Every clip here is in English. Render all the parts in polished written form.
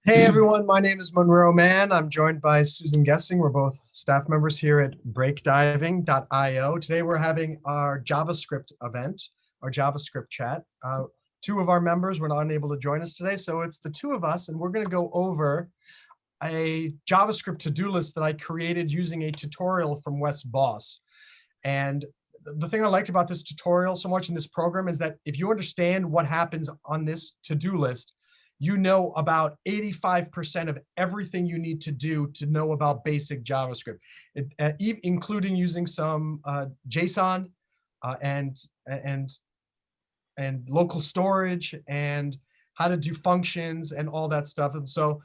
Hey everyone, my name is Monroe Mann. I'm joined by Susan Gessing. We're both staff members here at breakdiving.io. Today we're having our JavaScript event, our JavaScript chat. Two of our members were not able to join us today, so it's the two of us, and we're going to go over a JavaScript to-do list that I created using a tutorial from Wes Bos. And the thing I liked about this tutorial so much in this program is that if you understand what happens on this to-do list, you know about 85% of everything you need to do to know about basic JavaScript, including using some JSON and local storage and how to do functions and all that stuff. And so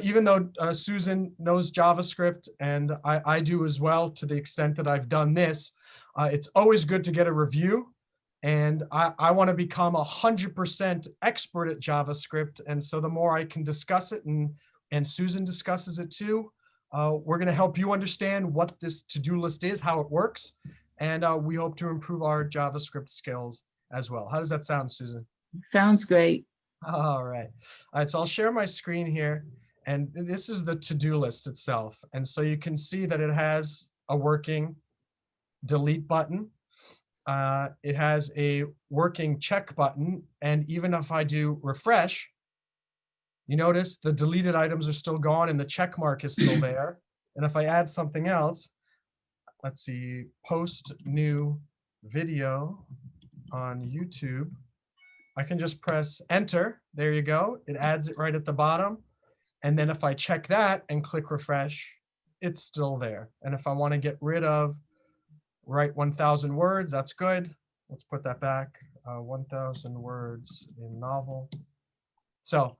even though Susan knows JavaScript and I do as well, to the extent that I've done this, it's always good to get a review. And I want to become 100% expert at JavaScript. And so the more I can discuss it, and Susan discusses it too, we're going to help you understand what this to-do list is, how it works. And we hope to improve our JavaScript skills as well. How does that sound, Susan? Sounds great. All right. All right, so I'll share my screen here. And this is the to-do list itself. And so you can see that it has a working delete button. It has a working check button. And even if I do refresh, you notice the deleted items are still gone and the check mark is still there. And if I add something else, let's see, post new video on YouTube, I can just press enter. There you go. It adds it right at the bottom. And then if I check that and click refresh, it's still there. And if I want to get rid of write 1,000 words, that's good. Let's put that back. 1,000 words in novel. So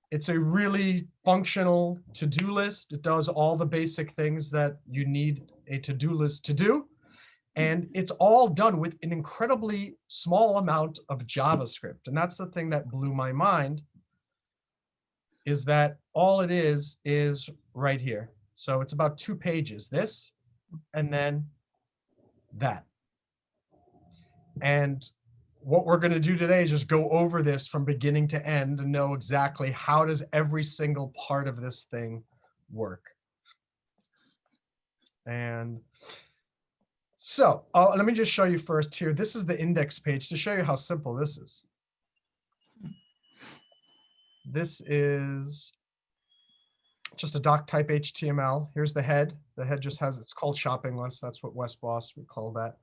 it's a really functional to-do list. It does all the basic things that you need a to-do list to do. And it's all done with an incredibly small amount of JavaScript. And that's the thing that blew my mind, is that all it is right here. So it's about 2 pages, this, and then that. And what we're going to do today is just go over this from beginning to end and know exactly how does every single part of this thing work. And so let me just show you first here. This is the index page to show you how simple this is. This is just a doc type HTML. Here's the head. The head just has, it's called shopping list. That's what Wes Bos would call that.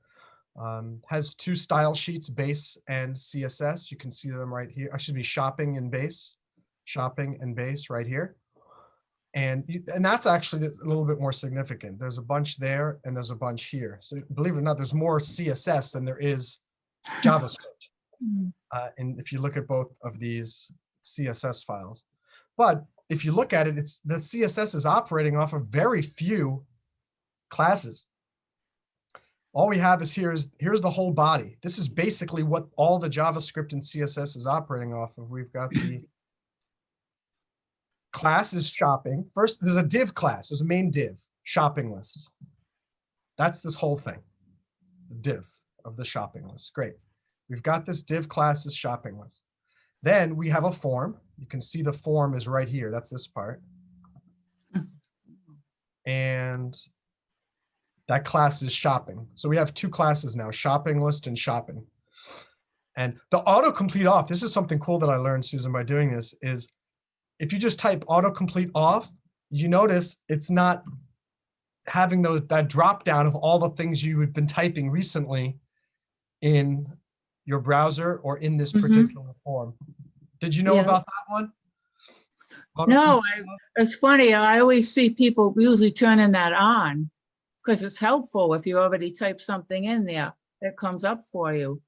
Has 2 style sheets, base and CSS. You can see them right here. I should be shopping and base right here. And that's actually a little bit more significant. There's a bunch there and there's a bunch here. So believe it or not, there's more CSS than there is JavaScript. And if you look at both of these CSS files, but if you look at it, it's the CSS is operating off of very few classes. All we have is here's the whole body. This is basically what all the JavaScript and CSS is operating off of. We've got the class is shopping. First, there's a div class. There's a main div, shopping list. That's this whole thing, the div of the shopping list. Great. We've got this div class is shopping list. Then we have a form. You can see the form is right here. That's this part. And that class is shopping. So we have 2 classes now, shopping list and shopping. And the autocomplete off, this is something cool that I learned, Susan, by doing this, is if you just type autocomplete off, you notice it's not having that drop down of all the things you have been typing recently in your browser or in this particular form. Did you know about that one? No, it's funny. I always see people usually turning that on because it's helpful if you already type something in there that comes up for you.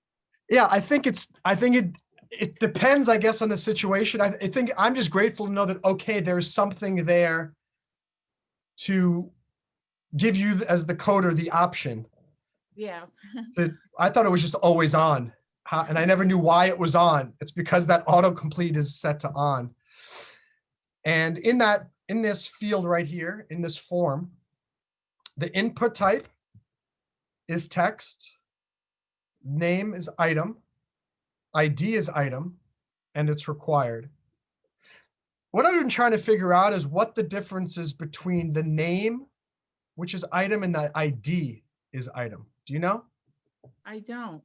Yeah, I think it depends, I guess, on the situation. I think I'm just grateful to know that, okay, there's something there to give you as the coder the option. Yeah. I thought it was just always on. And I never knew why it was on. It's because that autocomplete is set to on. And in this field right here, in this form, the input type is text, name is item, ID is item, and it's required. what I've been trying to figure out is what the difference is between the name, which is item, and the ID is item. Do you know? I don't.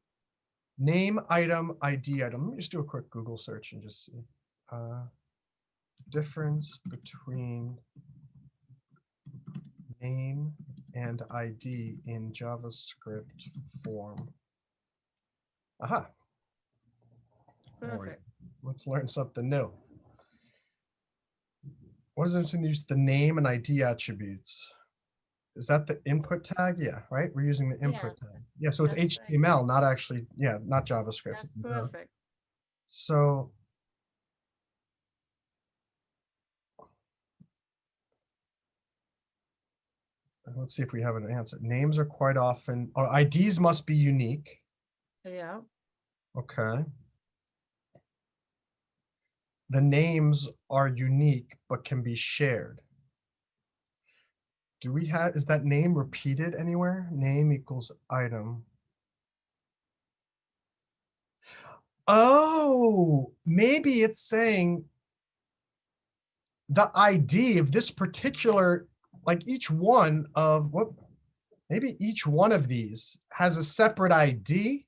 Name, item, ID, item. Let me just do a quick Google search and just see. Difference between name and ID in JavaScript form. Aha. Perfect. Let's learn something new. What is it between the name and ID attributes? Is that the input tag? Yeah, right? We're using the input tag. Yeah, so it's That's right. HTML, not actually, yeah, not JavaScript. That's perfect. So let's see if we have an answer. Names are quite often, or IDs must be unique. Yeah. Okay. The names are unique, but can be shared. Do we have, is that name repeated anywhere? Name equals item. Oh, maybe it's saying the ID of this particular, like each one of what, maybe each one of these has a separate ID.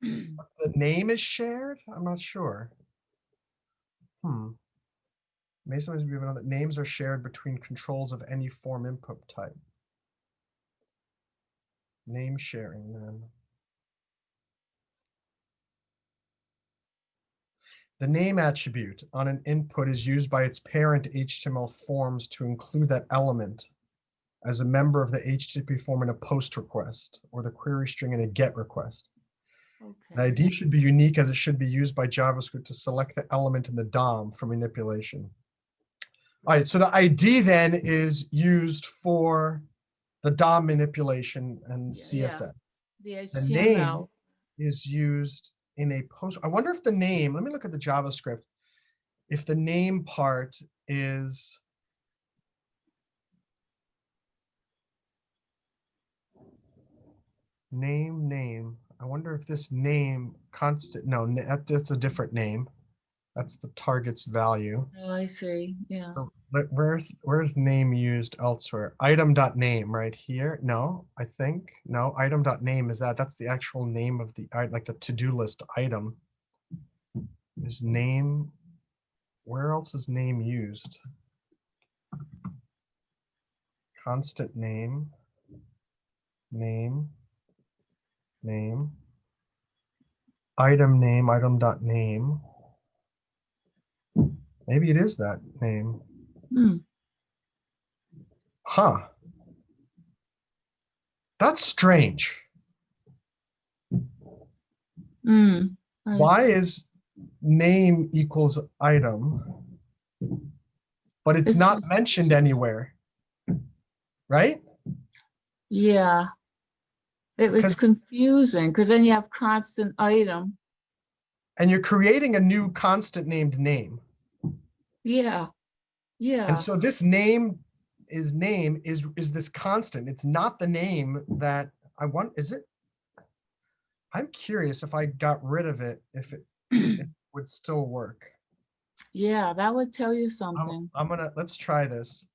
The name is shared? I'm not sure. May sometimes be known that names are shared between controls of any form input type. Name sharing then. The name attribute on an input is used by its parent HTML forms to include that element as a member of the HTTP form in a post request or the query string in a GET request. Okay. The ID should be unique as it should be used by JavaScript to select the element in the DOM for manipulation. All right, so the ID then is used for the DOM manipulation and CSS. The The name HTML. is used in a post. I wonder if the name, let me look at the JavaScript, if the name part is name. I wonder if this name constant, no, that's a different name. That's the target's value. Oh, I see. Yeah. So where's name used elsewhere? Item.name right here. No, I think no. Item.name is that's the actual name of the like the to-do list item. Is name. Where else is name used? Constant name. Name. Item name. Item.name. Maybe it is that name. Huh. That's strange. Why is name equals item, but it's not mentioned anywhere, right? Yeah. It's confusing because then you have constant item. And you're creating a new constant named name. Yeah. Yeah. And so this name is this constant. It's not the name that I want. Is it? I'm curious if I got rid of it, if it would still work. Yeah, that would tell you something. Let's try this.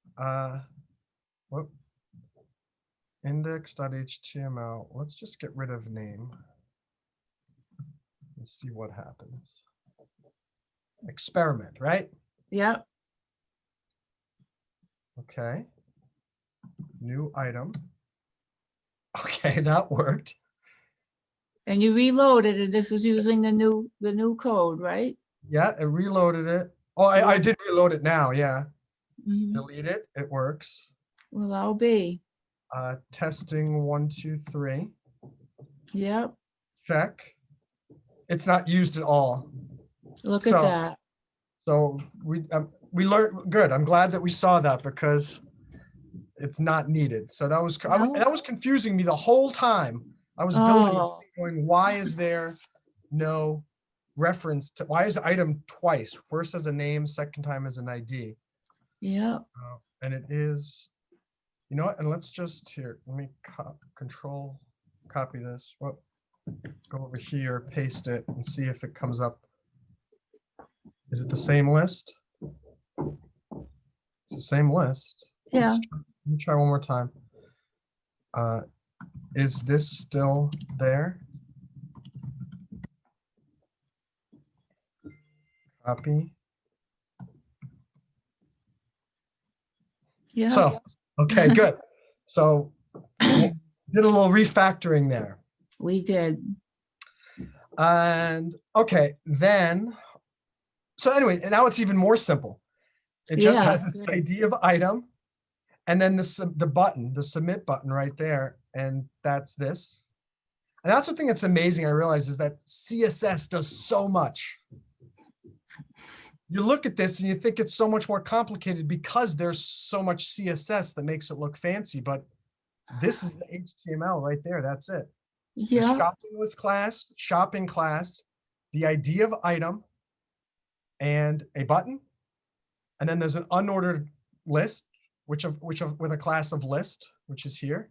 Whoop. Index.html. Let's just get rid of name. Let's see what happens. Experiment, right? Yep. Okay. New item. Okay, that worked. And you reloaded it. This is using the new code, right? Yeah, it reloaded it. Oh, I did reload it now. Yeah. Delete it. It works. Well, I'll be. Testing 1, 2, 3. Yep. Check. It's not used at all. Look at that. So we learned. Good. I'm glad that we saw that because it's not needed. So that was that was confusing me the whole time. I was building going, why is there no reference to, why is item twice? First as a name, second time as an ID. Yeah. And it is, you know what? And let's just here, let me control copy this. Well, go over here, paste it and see if it comes up. Is it the same list? same list. Yeah. Let me try one more time. Is this still there? Copy. Yeah. So, okay, good. So did a little refactoring there. We did. And okay, then, so anyway, and now it's even more simple. It just Yeah. has this ID of item, and then the button, the submit button right there, and that's this. And that's the thing that's amazing, I realize, is that CSS does so much. You look at this and you think it's so much more complicated because there's so much CSS that makes it look fancy, but this is the HTML right there, that's it. The Yeah. shopping list class, shopping class, the ID of item, and a button. And then there's an unordered list, with a class of list, which is here.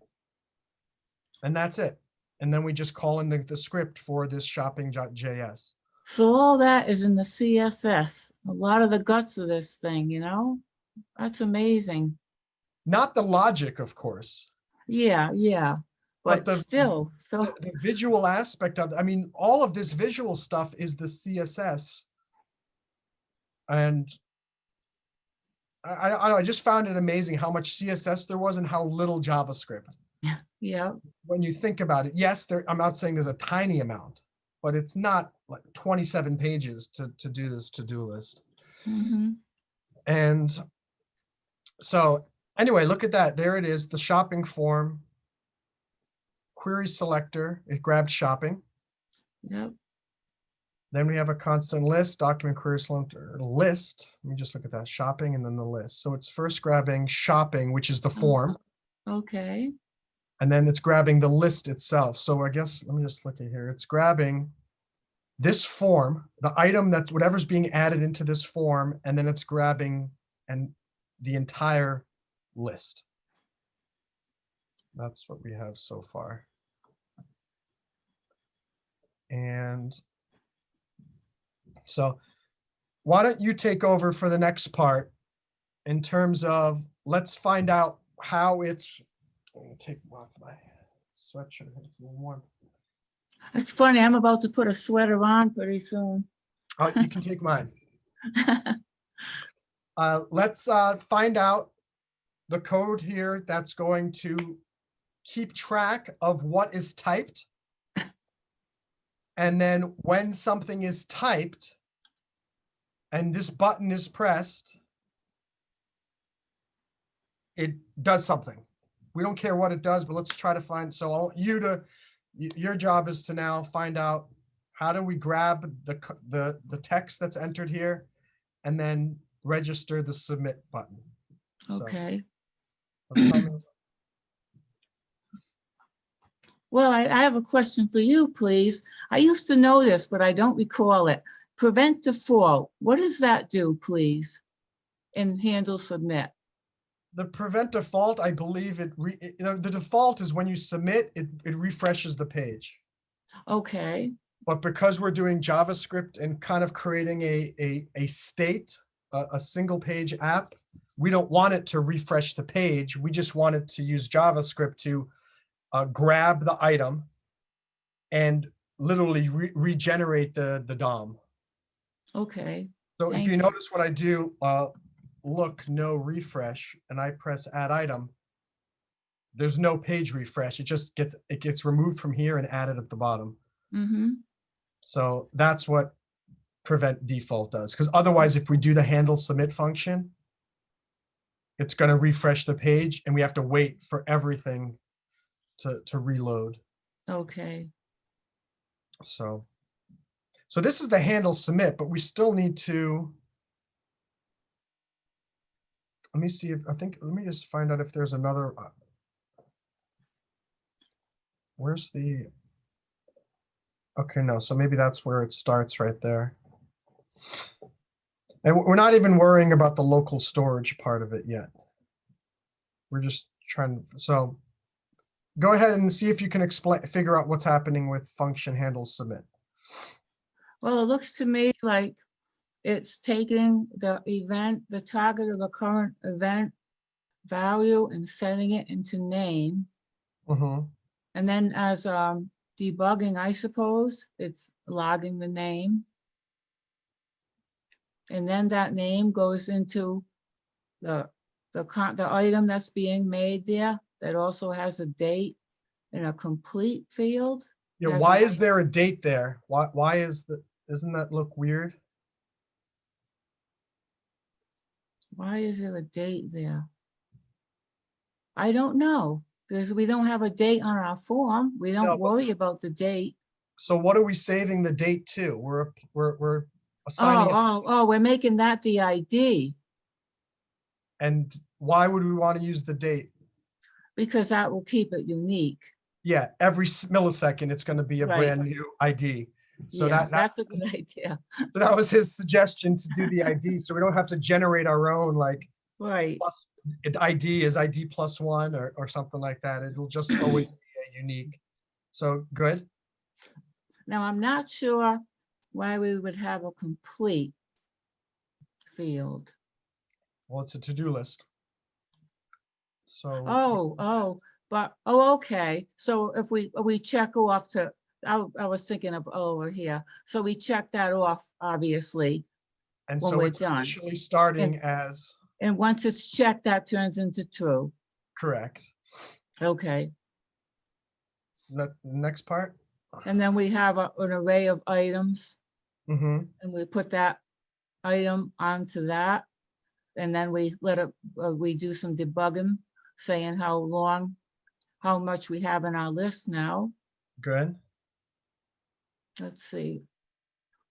And that's it. And then we just call in the script for this shopping.js. So all that is in the CSS. A lot of the guts of this thing, you know? That's amazing. Not the logic, of course. Yeah, yeah. But still, so the visual aspect of, I mean, all of this visual stuff is the CSS. And I don't know, I just found it amazing how much CSS there was and how little JavaScript. yeah. When you think about it, yes, I'm not saying there's a tiny amount, but it's not like 27 pages to do this to-do list. Mm-hmm. And so anyway, look at that. There it is, the shopping form, query selector, it grabbed shopping. Yep. Then we have a constant list, document query selector list. Let me just look at that, shopping and then the list. So it's first grabbing shopping, which is the form. Okay. And then it's grabbing the list itself. So I guess, let me just look at here. It's grabbing this form, the item that's whatever's being added into this form, and then it's grabbing the entire list. That's what we have so far. And so why don't you take over for the next part in terms of, let's find out how it's, let me take off my sweatshirt, it's a little warm. It's funny, I'm about to put a sweater on pretty soon. Oh, you can take mine. Let's find out the code here that's going to keep track of what is typed. And then when something is typed and this button is pressed, it does something. We don't care what it does, but let's try to find, so I want you to, your job is to now find out how do we grab the text that's entered here and then register the submit button. Okay. So, tell me. Well, I have a question for you, please. I used to know this, but I don't recall it. Prevent default. What does that do, please? And handle submit. The prevent default, I believe the default is when you submit, it refreshes the page. Okay. But because we're doing JavaScript and kind of creating a state, a single page app, we don't want it to refresh the page. We just want it to use JavaScript to grab the item and literally regenerate the DOM. Okay. So if you notice what I do, look, no refresh, and I press add item, there's no page refresh. It just gets removed from here and added at the bottom. Mm-hmm. So that's what prevent default does. Because otherwise, if we do the handle submit function, it's going to refresh the page and we have to wait for everything to reload. Okay. So this is the handle submit, but we still need to, let me see if, let me just find out if there's another, where's the, okay, no, so maybe that's where it starts right there. And we're not even worrying about the local storage part of it yet. We're just trying, so go ahead and see if you can figure out what's happening with function handle submit. Well, it looks to me like it's taking the event, the target of the current event value and setting it into name. Mhm. And then as debugging, I suppose, it's logging the name. And then that name goes into the item that's being made there, that also has a date and a complete field. Yeah, Has why a- is there a date there? Why is doesn't that look weird? Why is there a date there? I don't know, because we don't have a date on our form. We No, don't but- worry about the date. So what are we saving the date to? We're assigning it, Oh, we're making that the ID, and why would we want to use the date? because that will keep it unique. Yeah, every millisecond it's going to be a Right. brand new ID. So Yeah, that that's a good idea. so that was his suggestion to do the ID, so we don't have to generate our own like Right. plus ID is ID +1 or something like that. It'll just always be a unique. So good. Now, I'm not sure why we would have a complete field. Well, it's a to-do list. So Okay. So if we check off to, I was thinking of over here. So we check that off, obviously, and when so we're it's done. initially starting as And once it's checked, that turns into true. correct. Okay. Next part. And then we have an array of items, Mm-hmm. and we put that item onto that. And then we let it, we do some debugging, saying how much we have in our list now. Good. Let's see.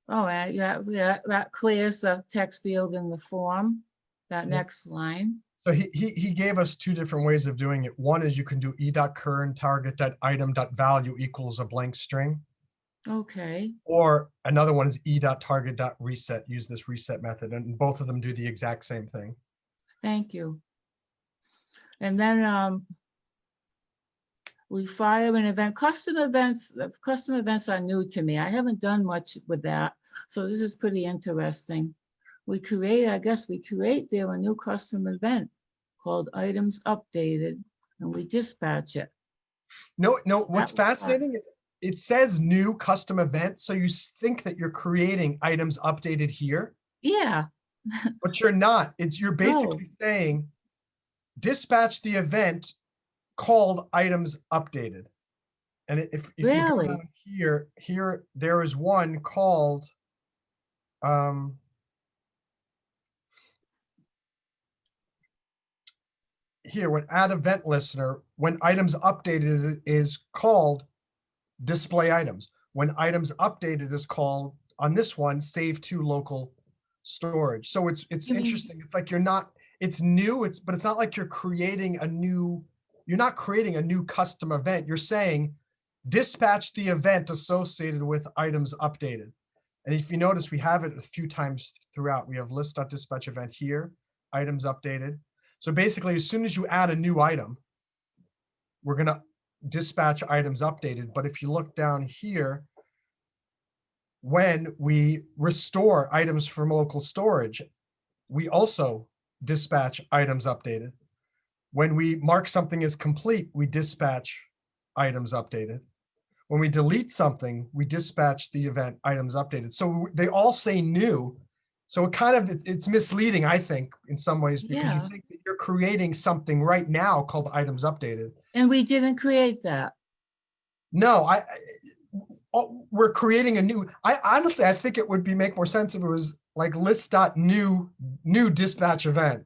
Oh, yeah, that clears the text field in the form, that Yep. next line. So he gave us two different ways of doing it. One is you can do e.current target.item.value equals a blank string. Okay, Or another one is e.target.reset. Use this reset method, and both of them do the exact same thing. thank you. And then we fire an event. Custom events are new to me. I haven't done much with that. So this is pretty interesting. I guess we create there a new custom event called items updated, and we dispatch it. No, what's That was fascinating is it says new custom event. So you think that you're creating items updated here, Yeah, but you're not. You're basically saying dispatch the event called items updated. And if you go really? down here there is one called here when add event listener, when items updated is called display items. When items updated is called on this one save to local storage. So it's You mean- interesting. It's like you're not, it's new, but it's not like you're not creating a new custom event. You're saying dispatch the event associated with items updated. And if you notice, we have it a few times throughout. We have list.dispatch event here, items updated. So basically, as soon as you add a new item, we're going to dispatch items updated. But if you look down here, when we restore items from local storage, we also dispatch items updated. When we mark something as complete, we dispatch items updated. When we delete something, we dispatch the event items updated. So they all say new. So it's misleading, I think, in some ways, because Yeah. you think that you're creating something right now called items updated. And we didn't create that. No, we're creating a new. I think it would make more sense if it was like list.new dispatch event.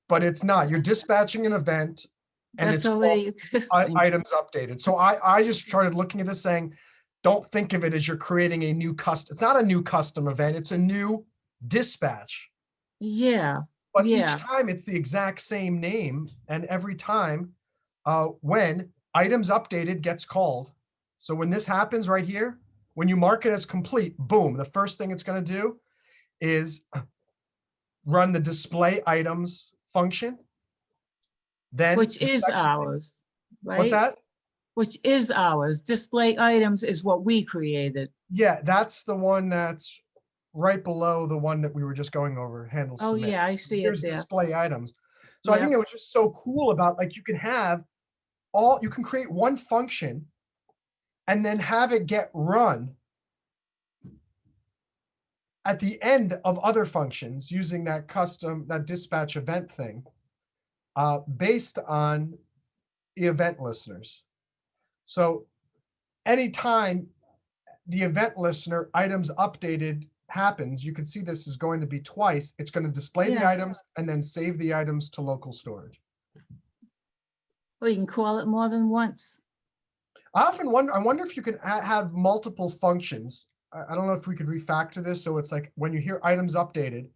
But it's not. You're dispatching an event, and That's it's already called existing. items updated. So I just started looking at this saying, don't think of it as you're creating a new custom. It's not a new custom event. It's a new dispatch. Yeah, But yeah. each time it's the exact same name. And every time when items updated gets called. So when this happens right here, when you mark it as complete, boom, the first thing it's going to do is run the display items function. Then Which is ours, right? What's that? Which is ours. Display items is what we created. Yeah, that's the one that's right below the one that we were just going over, handle Oh, submit. yeah, I see it Here's there. display items. So I think Yep. that was just so cool about, like, you can have you can create one function and then have it get run at the end of other functions using that dispatch event thing, based on the event listeners. So anytime the event listener items updated happens, you can see this is going to be twice. It's going to display the Yeah. items and then save the items to local storage. Well, you can call it more than once. I wonder if you can have multiple functions. I don't know if we could refactor this so it's like when you hear items updated,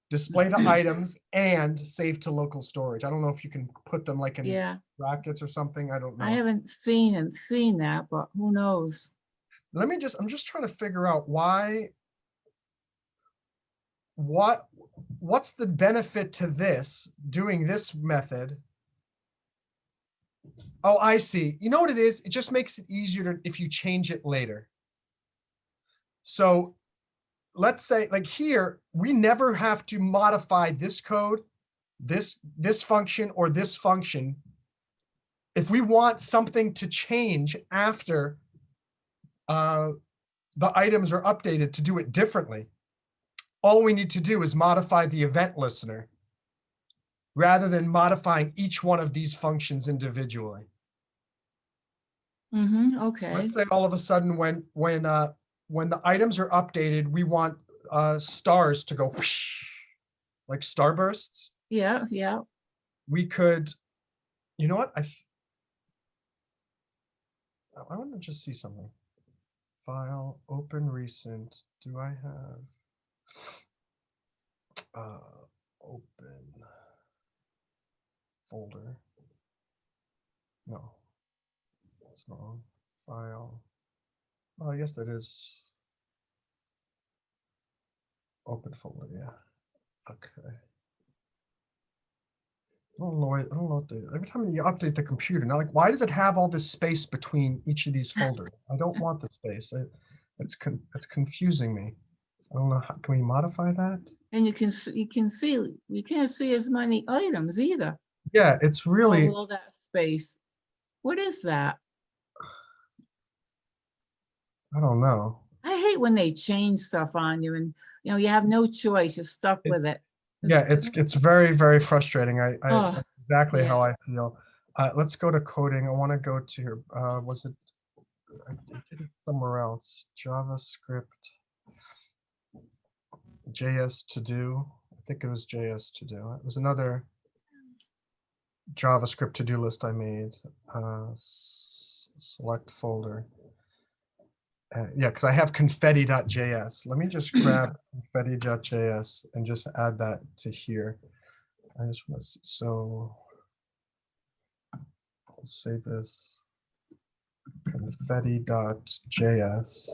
display the items and save to local storage. I don't know if you can put them like in Yeah, brackets or something. I don't know. I haven't seen that, but who knows? I'm just trying to figure out what's the benefit to this, doing this method. Oh, I see. You know what it is? It just makes it easier if you change it later. So let's say, like here, we never have to modify this code, this function, or this function. If we want something to change after the items are updated to do it differently, all we need to do is modify the event listener rather than modifying each one of these functions individually. Okay. Let's say all of a sudden when the items are updated, we want stars to go whoosh, like starbursts. Yeah, yeah. We could, you know what? I want to just see something. File, open recent. Do I have open folder? No, that's wrong. File. Oh, I guess that is open folder. Yeah. Okay. I don't know what every time you update the computer, now, like, why does it have all this space between each of these folders? I don't want the space. It's confusing me. I don't know. Can we modify that? And you can't see as many items either. Yeah, it's really. All that space. What is that? I don't know. I hate when they change stuff on you and you have no choice. You're stuck with it. Yeah, it's very, very frustrating. Oh, exactly yeah. how I feel. Let's go to coding. I want to go to your was it I did it somewhere else. JavaScript JS to do. I think it was JS to do. It was another JavaScript to-do list I made. Select folder. Yeah, because I have confetti.js. Let me just grab confetti.js and just add that to here. I just want to see. So I'll save this. Confetti.js.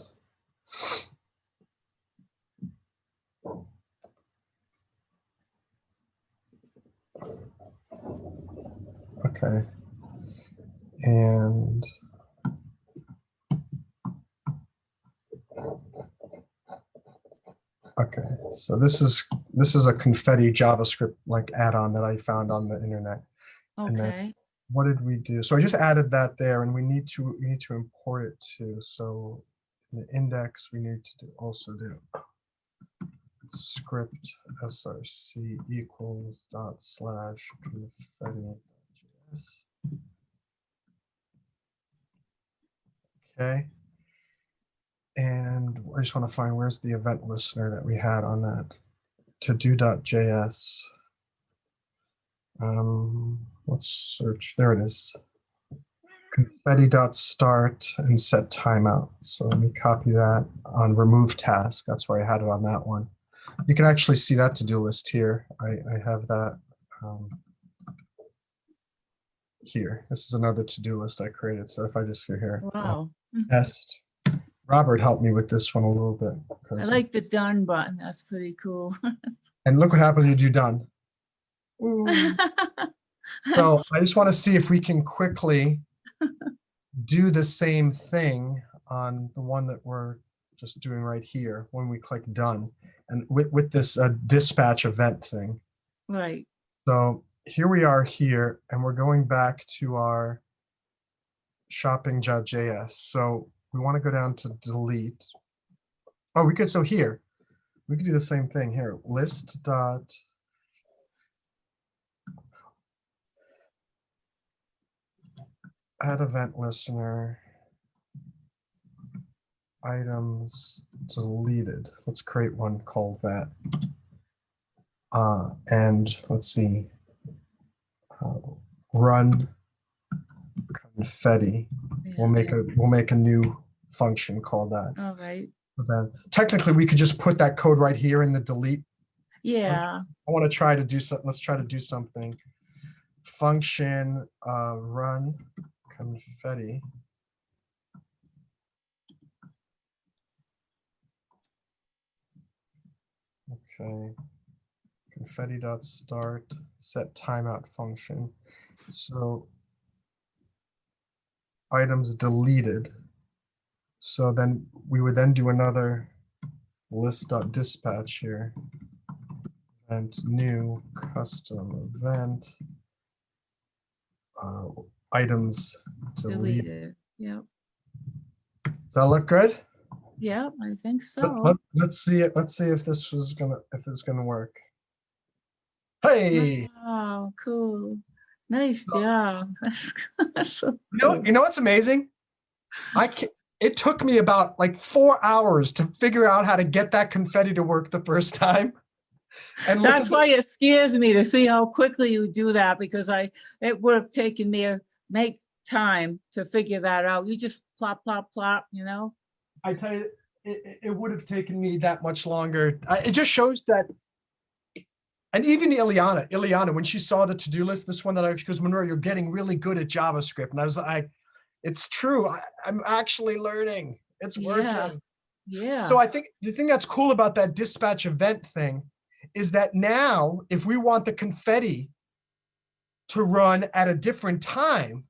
Okay. And okay, so this is a confetti JavaScript like add-on that I found on the internet. And then Okay. what did we do? So I just added that there, and we need to import it too. So in the index, we need to also do script src equals /confetti.js. Okay. And I just want to find where's the event listener that we had on that ToDo.js. Let's search. There it is. Confetti.start and set timeout. So let me copy that on remove task. That's where I had it on that one. You can actually see that to-do list here. I have that here. This is another to-do list I created. So if I just go here, Wow. test. Robert helped me with this one a little bit. I like the done button. That's pretty cool. And look what happens when you do done. So I just want to see if we can quickly do the same thing on the one that we're just doing right here when we click done, and with this dispatch event thing. Right. So here we are here, and we're going back to our shopping.js. So we want to go down to delete. Oh, we could, so here, we could do the same thing here. List dot add event listener items deleted. Let's create one called that. And let's see, run confetti. Yeah. We'll make a new function called that. All right. But then technically we could just put that code right here in the delete. Yeah. I want to try to do something. Let's try to do something. Function run confetti. Okay. Confetti.start set timeout function. So items deleted. So then we would then do another list.dispatch here. And new custom event. Items deleted. Deleted. Yep. Does that look good? Yeah, I think so. Let's see it. Let's see if this was if it's gonna work. Hey, Oh, cool. Nice job. That's so cool. you know what's amazing? It took me about like 4 hours to figure out how to get that confetti to work the first time. And That's why it scares me to see how quickly you do that, because it would have taken me make time to figure that out. You just plop, plop, plop, you know? I tell you, it would have taken me that much longer. It just shows that, and even Ileana, when she saw the to-do list, this one that she goes, Monroe, you're getting really good at JavaScript. And I was like, it's true. I'm actually learning. It's working. Yeah. So I think the thing that's cool about that dispatch event thing is that now, if we want the confetti to run at a different time,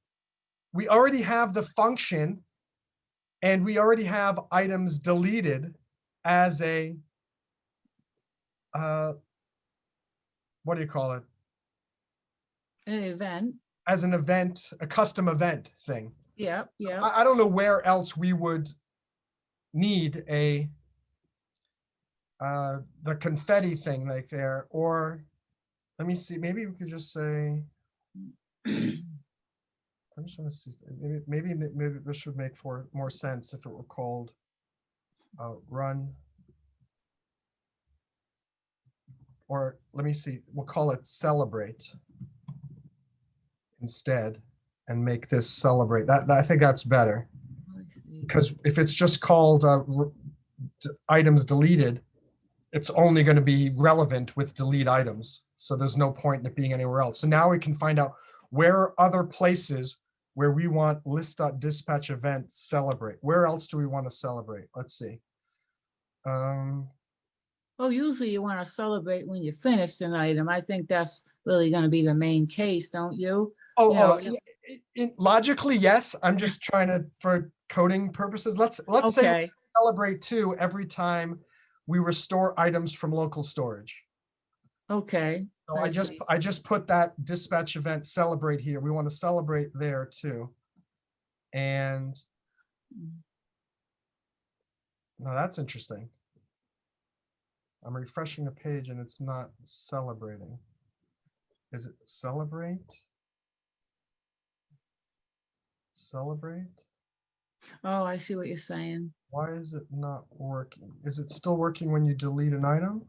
we already have the function and we already have items deleted as a, what do you call it? An event. As an event, a custom event thing. Yeah, yeah. I don't know where else we would need a, the confetti thing like there, or let me see, maybe we could just say, I'm just trying to see, maybe this would make more sense if it were called run, or let me see, we'll call it celebrate instead, and make this celebrate. That I think that's better, because if it's just called items deleted, it's only going to be relevant with delete items. So there's no point in it being anywhere else. So now we can find out where are other places where we want list.dispatch event celebrate. Where else do we want to celebrate? Let's see. Oh, usually you want to celebrate when you finish an item. I think that's really going to be the main case, don't you? Logically, yes. I'm just trying to, for coding purposes, let's say we celebrate too every time we restore items from local storage. Okay. So I just put that dispatch event celebrate here. We want to celebrate there too. And now that's interesting. I'm refreshing the page and it's not celebrating. Is it celebrate? Celebrate? Oh, I see what you're saying. Why is it not working? Is it still working when you delete an item?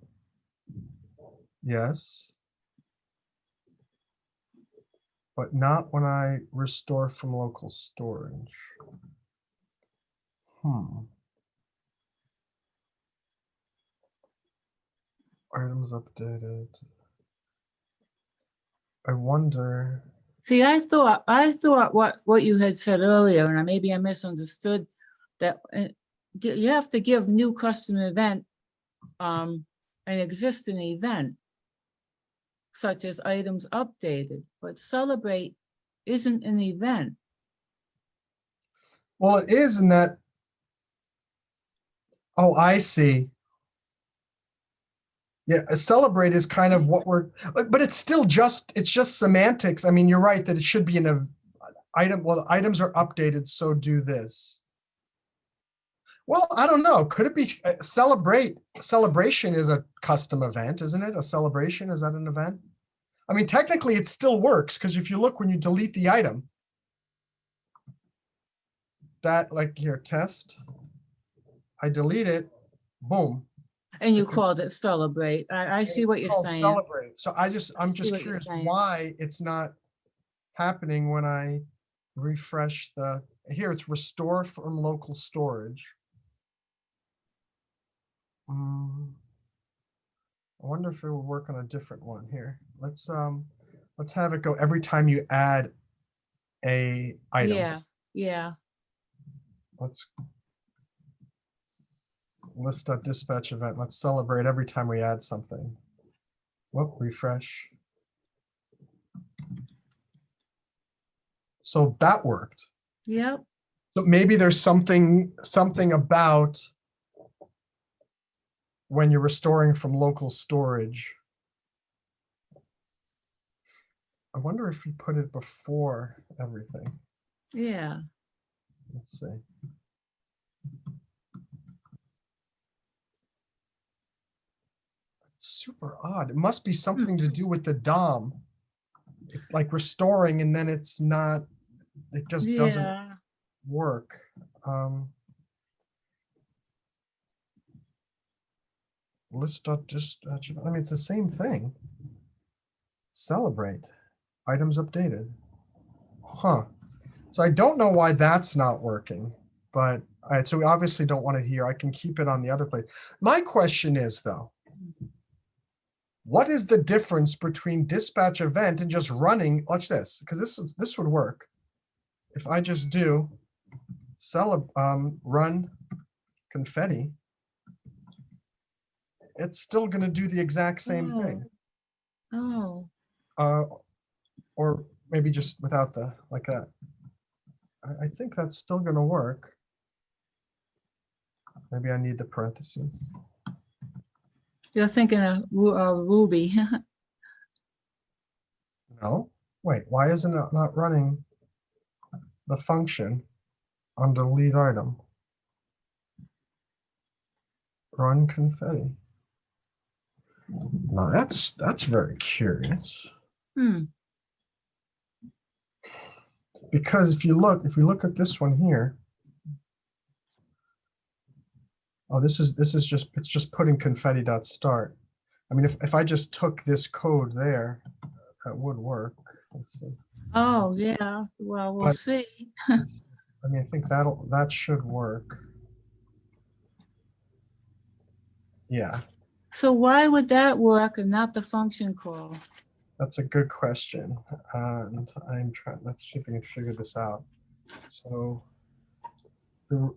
Yes. But not when I restore from local storage. Items updated. I wonder. See, I thought what you had said earlier, and maybe I misunderstood, that you have to give new custom event an existing event, such as items updated, but celebrate isn't an event. Well, it is in that Oh, I see. Yeah, a celebrate is kind of what we're, but it's just semantics. I mean, you're right that it should be in a item. Well, items are updated, so do this. Well, I don't know. Could it be celebration is a custom event, isn't it? A celebration, is that an event? I mean, technically it still works because if you look when you delete the item, that like here, test, I delete it, boom. And you It can- called it celebrate. I see it's what you're called saying. celebrate. So I'm See just what you're curious saying. why it's not happening when I refresh here it's restore from local storage. I wonder if it will work on a different one here. Let's have it go every time you add a item. Yeah, yeah. Let's list a dispatch event. Let's celebrate every time we add something. Whoop, refresh. So that worked. Yep. So maybe there's something about when you're restoring from local storage. I wonder if you put it before everything. Yeah. Let's see. It's super odd. It must be something to do with the DOM. It's like restoring and then it's not, it just doesn't Yeah. work. List.dispatch. I mean, it's the same thing. Celebrate. Items updated. Huh. So I don't know why that's not working, but all right, so we obviously don't want it here. I can keep it on the other place. My question is though, what is the difference between dispatch event and just running? Watch this, because this would work. If I just do run confetti, it's still going to do the exact same thing. Oh. Or maybe just without the like that. I think that's still going to work. Maybe I need the parentheses. You're thinking of Ruby. No, wait, why isn't it not running the function on delete item? Run confetti. Now that's very curious. Because if we look at this one here, oh, this is just, it's just putting confetti.start. I mean, if I just took this code there, that would work. Let's see. Oh, yeah. Well, we'll But see. I mean, I think that should work. Yeah, So why would that work and not the function call? that's a good question. And let's see if we can figure this out. So the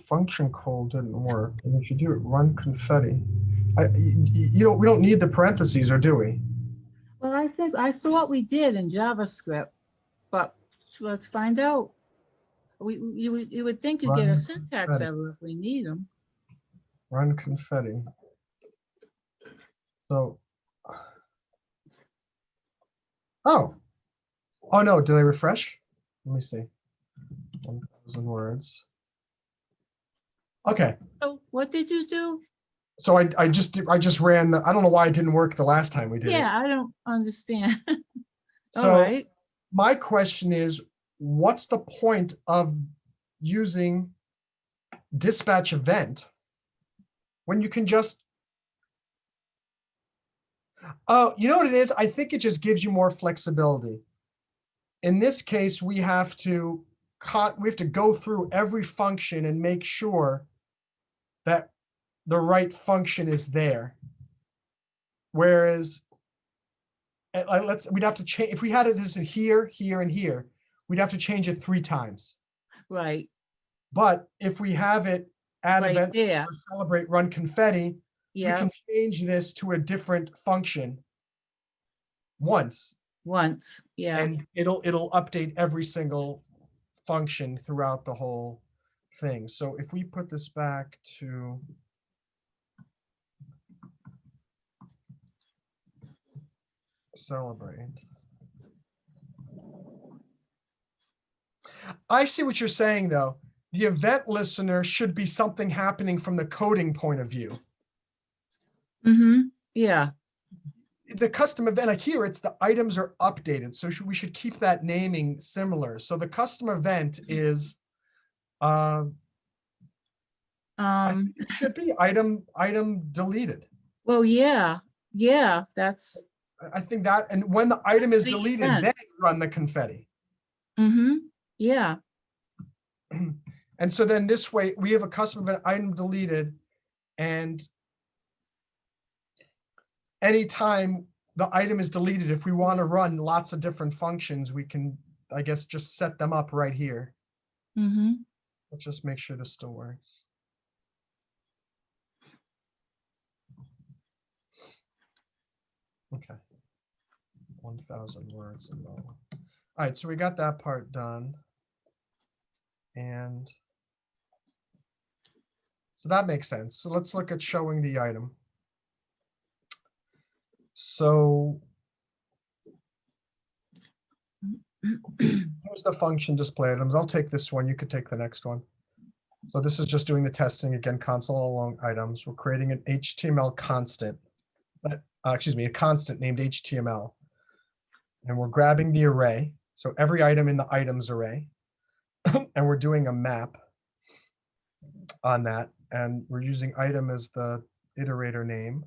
function call didn't work. And if you do it, run confetti, we don't need the parentheses, or do we? Well, I thought we did in JavaScript, but let's find out. You would think you'd get a Run syntax confetti. error if we need them. Run confetti. So, oh no, did I refresh? Let me see. 1,000 words. Okay. So what did you do? So I just ran I don't know why it didn't work the last time we did it. Yeah, I don't understand. So All right. my question is, what's the point of using dispatch event when you can just, oh, you know what it is? I think it just gives you more flexibility. In this case, we have to go through every function and make sure that the right function is there. Whereas we'd have to change, if we had it this in here, here, and here, we'd have to change it 3 times. Right. But if we have it add Right event there. or celebrate run confetti, we Yeah. can change this to a different function once, Once. Yeah. and it'll update every single function throughout the whole thing. So if we put this back to celebrate. I see what you're saying, though. The event listener should be something happening from the coding point of view. Yeah, The custom event, like here, it's the items are updated. So we should keep that naming similar. So the custom event is, I think it should be item deleted. well, yeah, that's, I think that, and when the item is the deleted, event. then run the confetti. Yeah, And so then this way we have a custom event item deleted, and anytime the item is deleted, if we want to run lots of different functions, we can, I guess, just set them up right here. Let's just make sure this still works. Okay. 1,000 words. All right, so we got that part done. And so that makes sense. So let's look at showing the item. So here's the function display items. I'll take this one. You could take the next one. So this is just doing the testing again, console along items. We're creating an HTML constant, excuse me, a constant named HTML. And we're grabbing the array. So every item in the items array. And we're doing a map on that. And we're using item as the iterator name.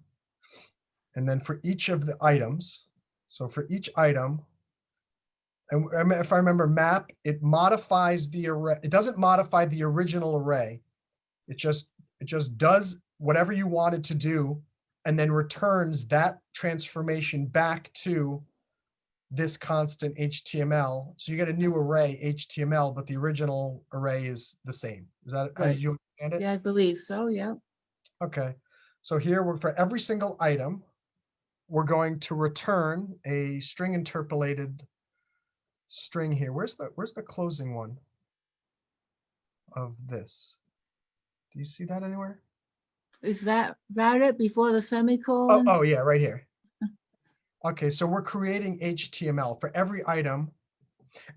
And then for each of the items, so for each item, and if I remember map, it modifies the array. It doesn't modify the original array. It just does whatever you want it to do, and then returns that transformation back to this constant HTML. So you get a new array HTML, but the original array is the same. Is that how Right. you understand it? Yeah, I believe so. Yeah. Okay. So here we're, for every single item, we're going to return a string interpolated string here. Where's the closing one of this? Do you see that anywhere? Is that it before the semicolon? Oh yeah, right here. Okay, so we're creating HTML for every item.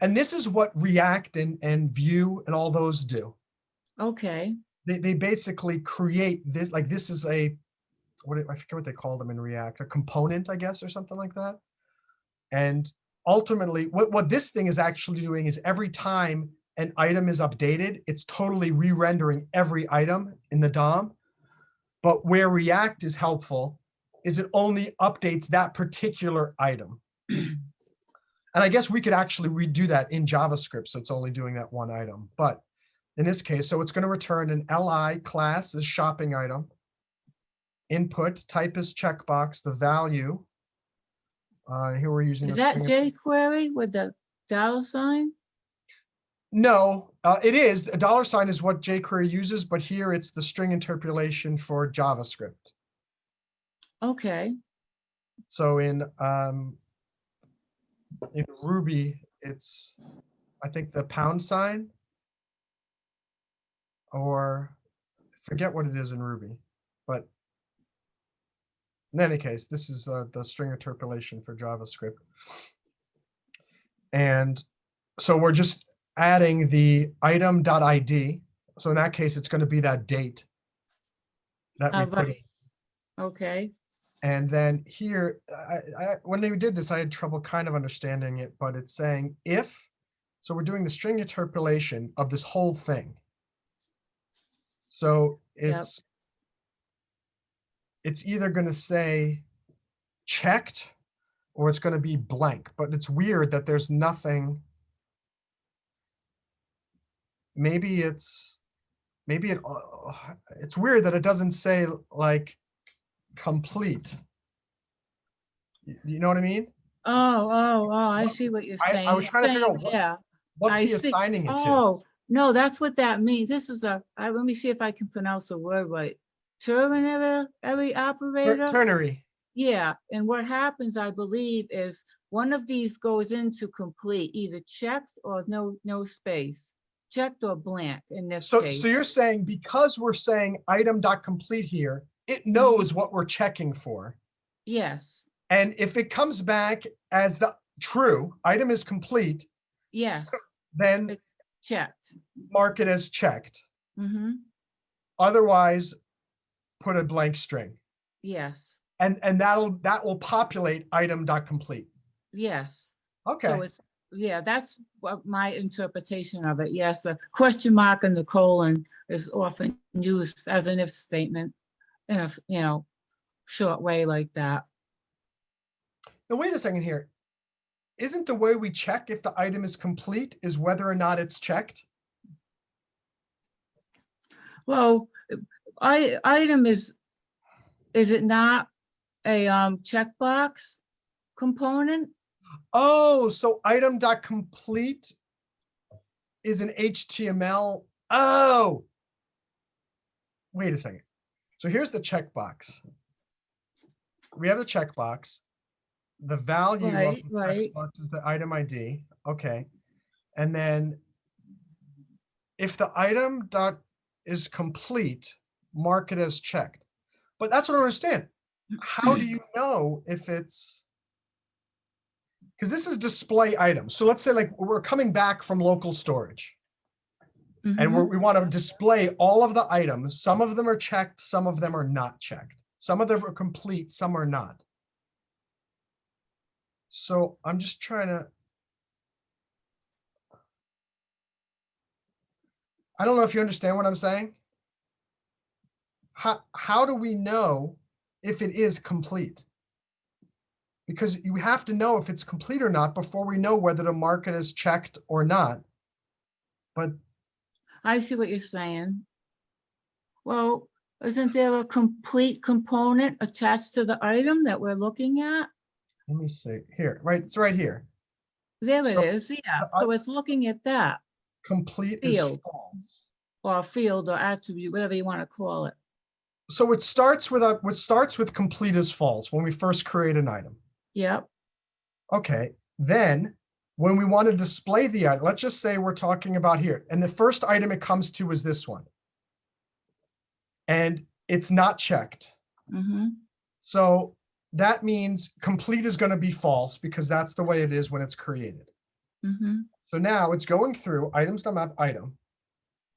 And this is what React and Vue and all those do. Okay. They basically create this, like this is a, I forget what they call them in React, a component, I guess, or something like that. And ultimately, what this thing is actually doing is every time an item is updated, it's totally re-rendering every item in the DOM. But where React is helpful is it only updates that particular item. And I guess we could actually redo that in JavaScript, so it's only doing that one item. But in this case, so it's going to return an li class as shopping item. Input type is checkbox, the value. Here we're using. Is that jQuery with the $? No, it is. A $sign is what jQuery uses, but here it's the string interpolation for JavaScript. Okay. So in Ruby, it's, I think, the $, or forget what it is in Ruby, but in any case, this is the string interpolation for JavaScript. And so we're just adding the item.id. So in that case, it's going to be that date that we put in. Okay. And then here, when we did this, I had trouble kind of understanding it, but it's saying if, so we're doing the string interpolation of this whole thing. So it's either going to say checked or it's going to be blank, but it's weird that there's nothing. Maybe it's weird that it doesn't say like complete. You know what I mean? Oh, I see what you're saying. I was trying to figure out what's he assigning it to. Oh, no, that's what that means. This is let me see if I can pronounce the word right. Ternary operator? Ternary. Yeah, and what happens, I believe, is one of these goes into complete, either checked or no space. checked or blank in this So case. you're saying because we're saying item.complete here, it knows what we're checking for. Yes, And if it comes back as the true, item is complete, yes, then checked. mark it as checked. Mm-hmm. Otherwise, put a blank string. Yes, And that will populate item.complete. yes. Okay. So it's, yeah, that's what my interpretation of it. Yes, a question mark and the colon is often used as an if statement in a, short way like that. Now, wait a second here. Isn't the way we check if the item is complete is whether or not it's checked? Well, item is it not a checkbox component? Oh, so item.complete is an HTML. Oh, wait a second. So here's the checkbox. We have the checkbox. The value of Right, the right. checkbox is the item ID. Okay. And then if the item dot is complete, mark it as checked. But that's what I don't understand. How do you know if it's, because this is display items. So let's say like we're coming back from local storage and we want to display all of the items. Some of them are checked, some of them are not checked. Some of them are complete, some are not. So I'm just trying to, I don't know if you understand what I'm saying. How do we know if it is complete? Because you have to know if it's complete or not before we know whether to mark it as checked or not. But I see what you're saying. Well, isn't there a complete component attached to the item that we're looking at? let me see here, right? It's right here. There it So is, yeah. So it's looking at that complete is field. false. Or field or attribute, whatever you want to call it. So it starts with complete is false when we first create an item. Yep. Okay, then when we want to display the item, let's just say we're talking about here, and the first item it comes to is this one. And it's not checked. So that means complete is going to be false because that's the way it is when it's created. So now it's going through items.map item.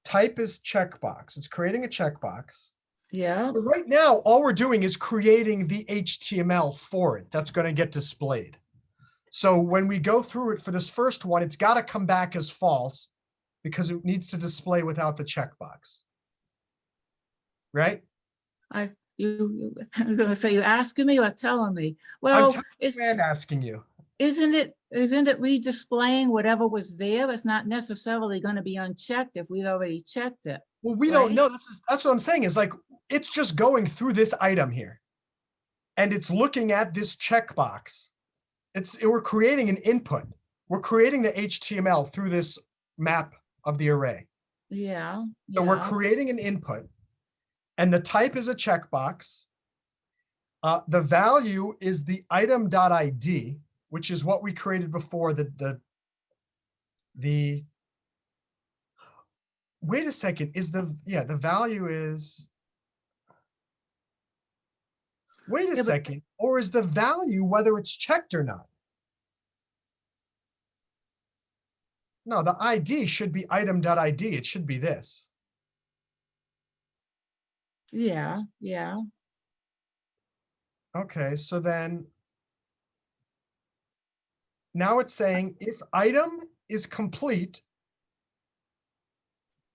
Type is checkbox. It's creating a checkbox. Yeah. So right now, all we're doing is creating the HTML for it. That's going to get displayed. So when we go through it for this first one, it's got to come back as false because it needs to display without the checkbox. Right? I was gonna say, you're asking me or telling me? Well, I'm asking you. Isn't it redisplaying whatever was there? It's not necessarily going to be unchecked if we'd already checked it. Well, we don't know. That's what I'm saying is like, it's just going through this item here. And it's looking at this checkbox. We're creating an input. We're creating the HTML through this map of the array. Yeah. So we're creating an input. And the type is a checkbox. The value is the item.id, which is what we created before the wait a second, the value is, wait a second, or is the value whether it's checked or not? No, the ID should be item.id. It should be this. Yeah, yeah. Okay, so then now it's saying if item is complete,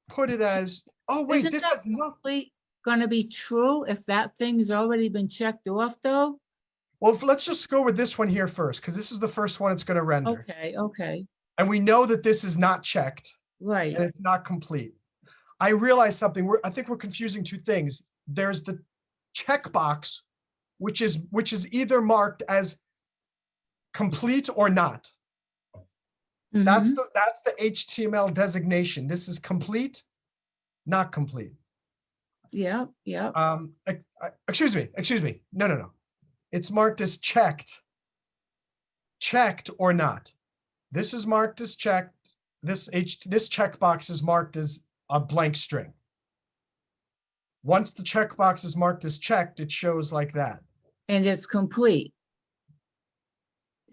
put it as, oh wait, Isn't this that has nothing. going to be true if that thing's already been checked off though? Well, let's just go with this one here first, because this is the first one it's going to render. Okay, okay. And we know that this is not checked. Right. And it's not complete. I realized something. I think we're confusing two things. There's the checkbox, which is either marked as complete or not. That's the HTML designation. This is complete, not complete. Yeah, yeah. Excuse me. No. It's marked as checked or not. This is marked as checked. this checkbox is marked as a blank string. Once the checkbox is marked as checked, it shows like that. And it's complete.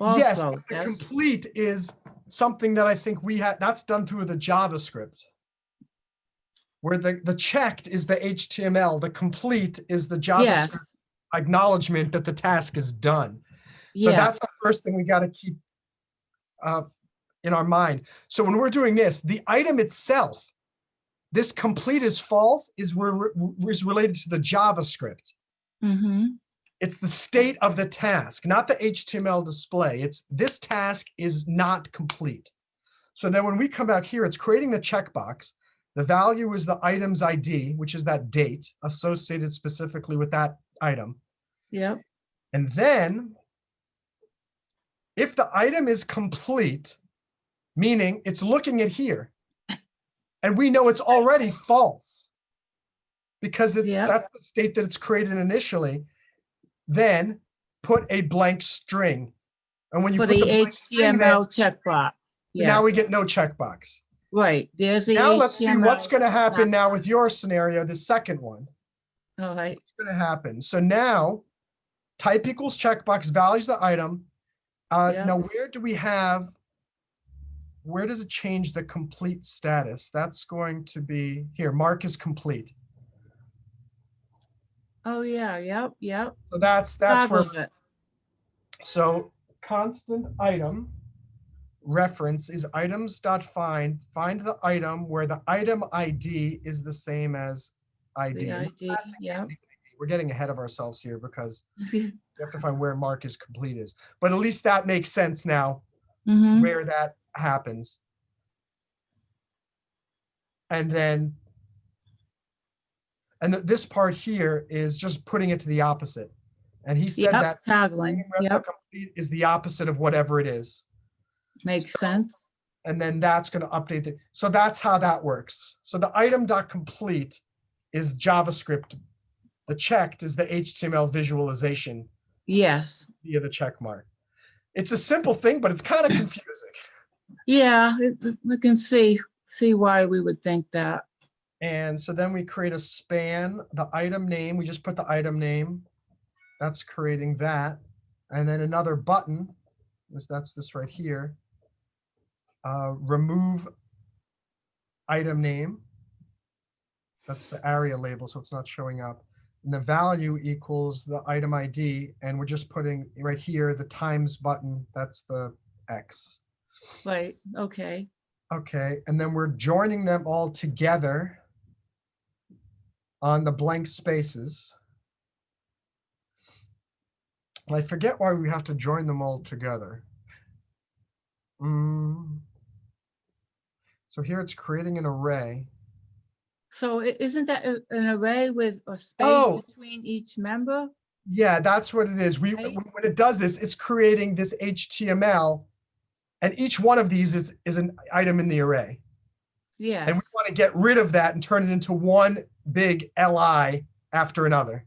Yes, Also, but the that's, complete is something that I think we had, that's done through the JavaScript. Where the checked is the HTML, the complete is the yes, JavaScript acknowledgement that the task is done. So yeah, that's the first thing we got to keep in our mind. So when we're doing this, the item itself, this complete is false, is related to the JavaScript. mm-hmm, It's the state of the task, not the HTML display. It's this task is not complete. So then when we come back here, it's creating the checkbox. The value is the item's ID, which is that date associated specifically with that item. yep, And then if the item is complete, meaning it's looking at here, and we know it's already false because Yep. that's the state that it's created initially, then put a blank string. And when you for put the the blank string there, HTML checkbox. now we Yes, get no checkbox. right, there's the Now let's see what's HTML. going to happen now with your scenario, the second one. All right, What's going to happen? So now type equals checkbox values the item. yeah, Now where does it change the complete status? That's going to be here. Mark is complete. oh, yeah, yep, yep. So that's where. Toggles it. So constant item reference is items.find. Find the item where the item ID is the same as ID. The And ID, last thing is yeah. the ID. We're getting ahead of ourselves here because we have to find where mark is complete is. But at least that makes sense now Mm-hmm, where that happens. And then, this part here is just putting it to the opposite. And he said yep, that toggling, yep, complete is the opposite of whatever it is. makes sense. And then that's going to update it. So that's how that works. So the item.complete is JavaScript. The checked is the HTML visualization Yes, via the check mark. It's a simple thing, but it's kind of confusing. yeah, we can see why we would think that. And so then we create a span, the item name, we just put the item name. That's creating that. And then another button, which that's this right here. Remove item name. That's the area label, so it's not showing up. And the value equals the item ID, and we're just putting right here the times button. That's the X. Right, okay, Okay, and then we're joining them all together on the blank spaces. I forget why we have to join them all together. So here it's creating an array. so isn't that an array with a space Oh. between each member? Yeah, that's what it is. Right. When it does this, it's creating this HTML, and each one of these is an item in the array. Yes. And we want to get rid of that and turn it into one big LI after another.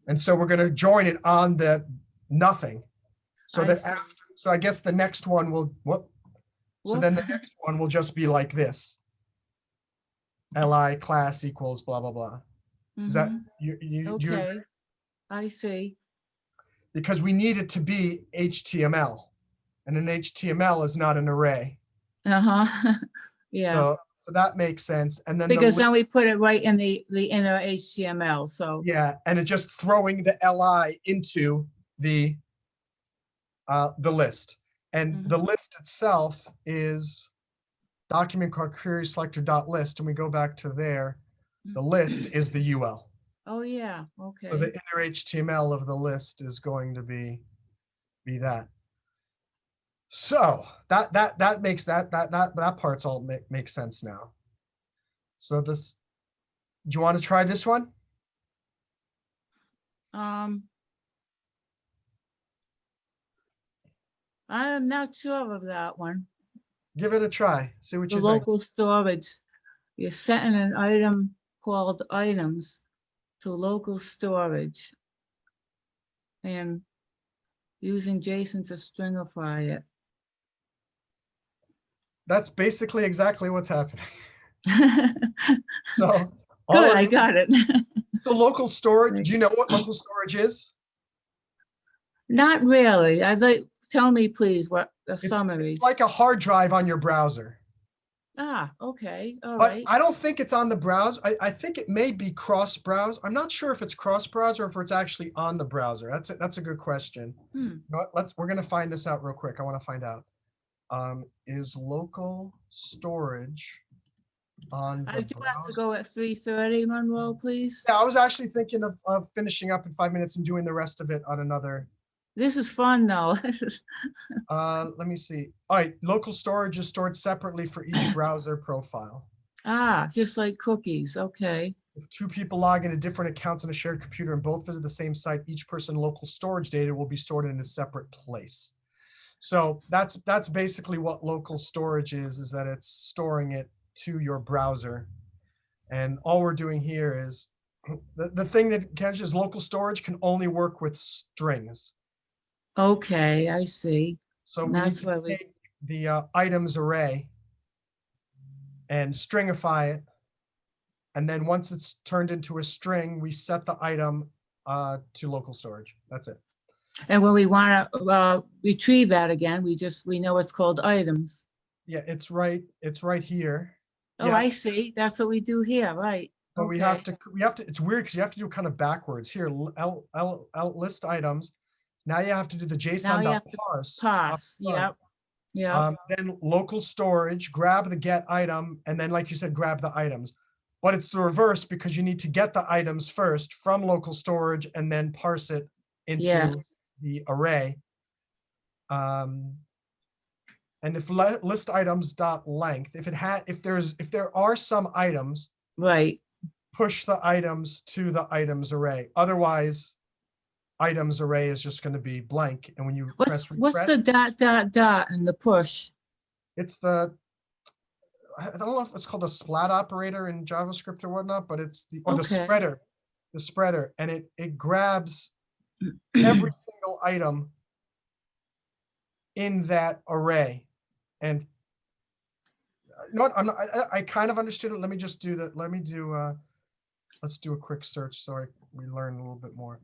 And so we're going to join it on the nothing. So I guess the next one will, so then the next one will just be like this. LI class equals blah, blah, blah. Is that, okay, I see. Because we need it to be HTML, and an HTML is not an array. Uh-huh, yeah. So that makes sense. And then Because then we put it right in the inner HTML, so. Yeah, and it just throwing the LI into the list. And the list itself is document called query selector dot list, and we go back to there. The list is the UL. Oh, yeah, okay. So the inner HTML of the list is going to be that. So that makes that part's all makes sense now. So this, do you want to try this one? I am not sure of that one. Give it a try. See what The you think. local storage, you're setting an item called items to local storage and using JSON to stringify it. that's basically exactly what's happening. So all Good, it I is, got it. the local storage. Right. Do you know what local storage is? Not really. I'd like, tell me please what a It's summary. like a hard drive on your browser. Ah, okay, all But right. I don't think it's on the browser. I think it may be cross browse. I'm not sure if it's cross browser or if it's actually on the browser. That's a good question. Hmm. You know what, we're gonna find this out real quick. I want to find out. Is local storage on I the do have to browser? go at 3:30, Monroe, please. Yeah, I was actually thinking of finishing up in 5 minutes and doing the rest of it on another. This is fun though. Let me see. All right, local storage is stored separately for each browser profile. Ah, just like cookies, okay. If two people log into different accounts on a shared computer and both visit the same site, each person's local storage data will be stored in a separate place. So that's basically what local storage is that it's storing it to your browser. And all we're doing here is, the thing that catches local storage can only work with strings. Okay, I see. So we need That's to why we, take the items array and stringify it. And then once it's turned into a string, we set the item to local storage. That's it. and when we want to retrieve that again, we know it's called items. Yeah, it's right here. Oh, Yeah, I see. That's what we do here, right? but Okay. we have to, it's weird because you have to do it kind of backwards. Here, list items. Now you have to do the Now JSON you dot have to parse. pass. Yep, yep. Then local storage, grab the get item, and then like you said, grab the items. But it's the reverse because you need to get the items first from local storage and then parse it Yeah. into the array. And if list items dot length, if there are some items, Right. push the items to the items array. Otherwise, items array is just going to be blank. And when you press What's refresh, the dot and the push? it's the, I don't know if it's called a splat operator in JavaScript or whatnot, but it's the Okay. spreader, and it grabs every single item in that array. And you know what? I kind of understood it. Let me just do that. Let's do a quick search so we learn a little bit more.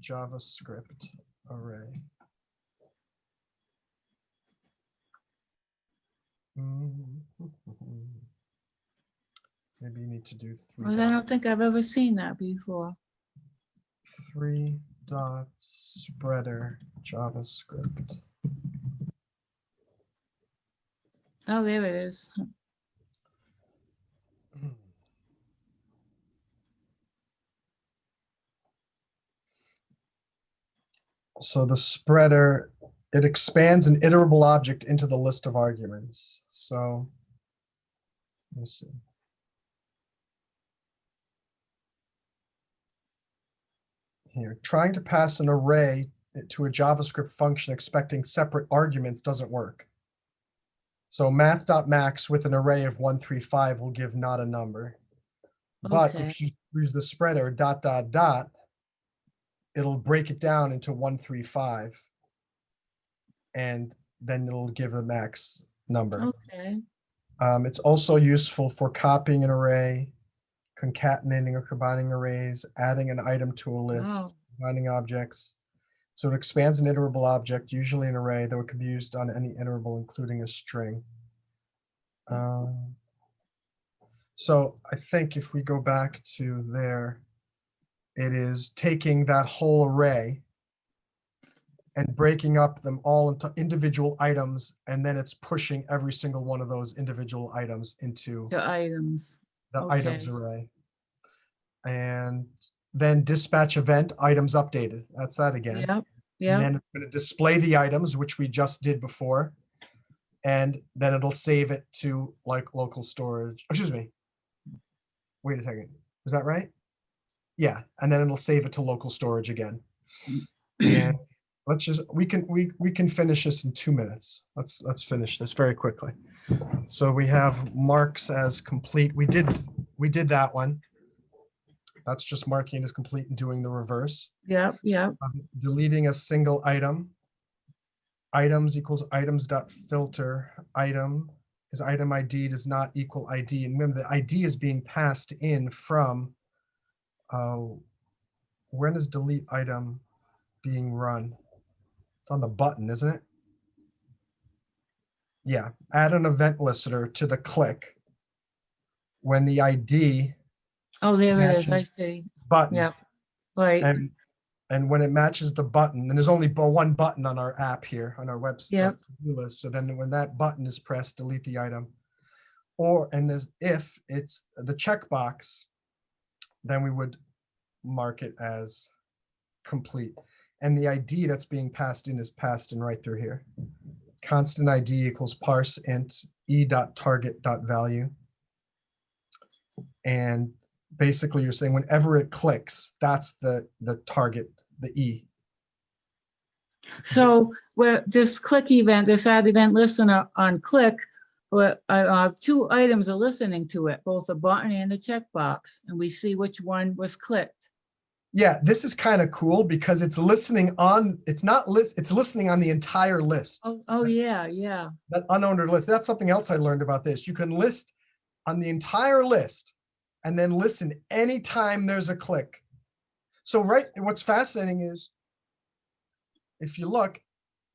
JavaScript array. Maybe you need to do three. Well, I don't think I've ever seen that before. 3.spreader JavaScript. Oh, there it is. So the spreader, it expands an iterable object into the list of arguments. So let's see. Here, trying to pass an array to a JavaScript function expecting separate arguments doesn't work. So math.max with an array of 135 will give not a number. But Okay. if you use the spreader ... it'll break it down into 135. And then it'll give the max number. Okay. It's also useful for copying an array, concatenating or combining arrays, adding an item to a list, Wow. combining objects. So it expands an iterable object, usually an array, though it can be used on any iterable, including a string. So I think if we go back to there, it is taking that whole array and breaking up them all into individual items, and then it's pushing every single one of those individual items into The items. the Okay. items array. And then dispatch event items updated. That's that again. Yep. And Yep. then it's going to display the items, which we just did before. And then it'll save it to like local storage. Excuse me. Wait a second. Is that right? Yeah. And then it'll save it to local storage again. And let's just, we can finish this in 2 minutes. Let's finish this very quickly. So we have marks as complete. We did that one. That's just marking it as complete and doing the reverse. Yep. Yep. Deleting a single item. items equals items.filter. Item is item ID does not equal ID. And remember, the ID is being passed in from, when is delete item being run? It's on the button, isn't it? Yeah, add an event listener to the click when the ID Oh, there it is. I matches see. button. Yep. Right. And when it matches the button, and there's only one button on our app here on our website Yep. list. So then when that button is pressed, delete the item. And there's if it's the checkbox, then we would mark it as complete. And the ID that's being passed in is passed in right through here. Constant ID equals parse int e.target.value. And basically you're saying whenever it clicks, that's the target, the E. So where this click event, this add event listener on click, where two items are listening to it, both a button and a checkbox, and we see which one was clicked. Yeah, this is kind of cool because it's listening on, it's listening on the entire list. Oh yeah, yeah. That unordered list. That's something else I learned about this. You can list on the entire list and then listen anytime there's a click. So what's fascinating is if you look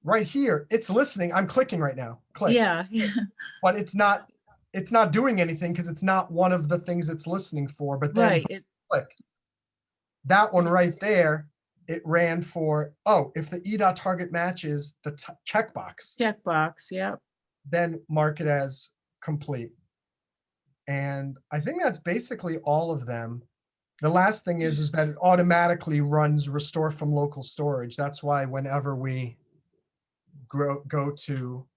right here, it's listening. I'm clicking right now. Click. Yeah. But it's not doing anything because it's not one of the things it's listening for. But then Right. click. That one right there, it ran for, if the e.target matches the checkbox. Checkbox, yeah. Then mark it as complete. And I think that's basically all of them. The last thing is that it automatically runs restore from local storage. That's why whenever we go to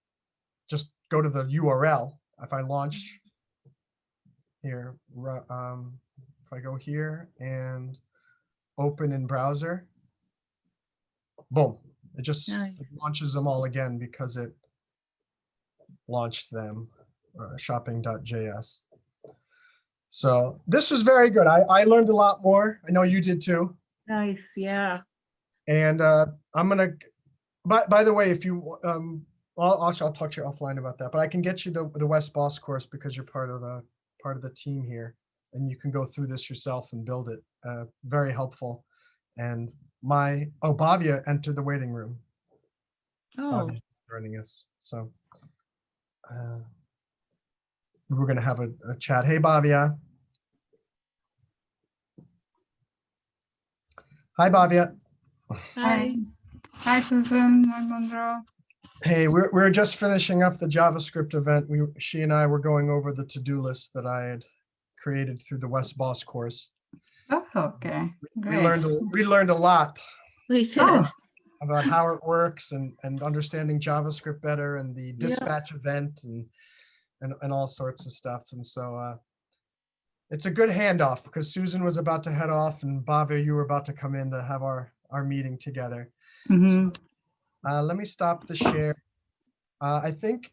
the URL, if I launch here, if I go here and open in browser, boom, it just launches them all again because it launched them, shopping.js. So this was very good. I learned a lot more. I know you did too. Nice, yeah. And I'm gonna, by the way, if you, I'll talk to you offline about that, but I can get you the Wes Bos course because you're part of the team here, and you can go through this yourself and build it. Very helpful. And Bhavya entered the waiting room. Oh, Bhavya's joining us. So we're going to have a chat. Hey, Bhavya. Hi, Bhavya. hi. Hi, Susan. Hi, Monroe. Hey, we're just finishing up the JavaScript event. She and I were going over the to-do list that I had created through the Wes Bos course. Oh, okay. We Great. learned a lot We did. Oh, about how it works and understanding JavaScript better and the dispatch event and all sorts of stuff. And so it's a good handoff because Susan was about to head off and Bhavya, you were about to come in to have our meeting together. mhm. So, let me stop the share. I think,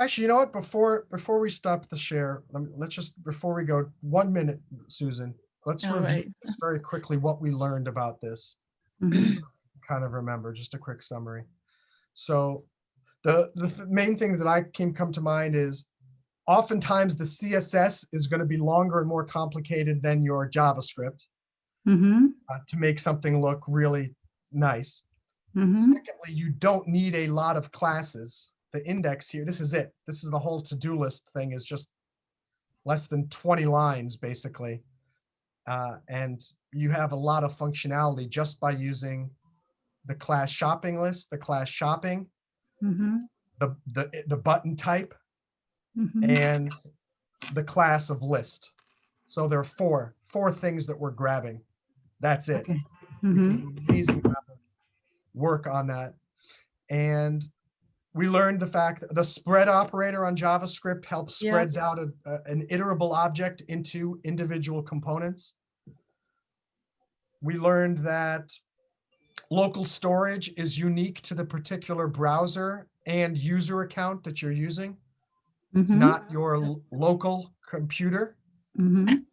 actually, you know what? Before we stop the share, let's just, before we go, 1 minute, Susan, let's All review right. just very quickly what we learned about this. Mhm. Kind of remember, just a quick summary. So the main things that come to mind is oftentimes the CSS is going to be longer and more complicated than your JavaScript Mhm. to make something look really nice. Mhm. Secondly, you don't need a lot of classes. The index here, this is it. This is the whole to-do list thing, is just less than 20 lines, basically. And you have a lot of functionality just by using the class shopping list, the class shopping, Mhm. the button type, Mhm. and the class of list. So there are four things that we're grabbing. That's it. Okay. We Mhm. can do amazing amount of work on that. And we learned the fact that the spread operator on JavaScript helps spreads out an iterable object into individual components. We learned that local storage is unique to the particular browser and user account that you're using. It's Mhm. not your local computer. Mhm.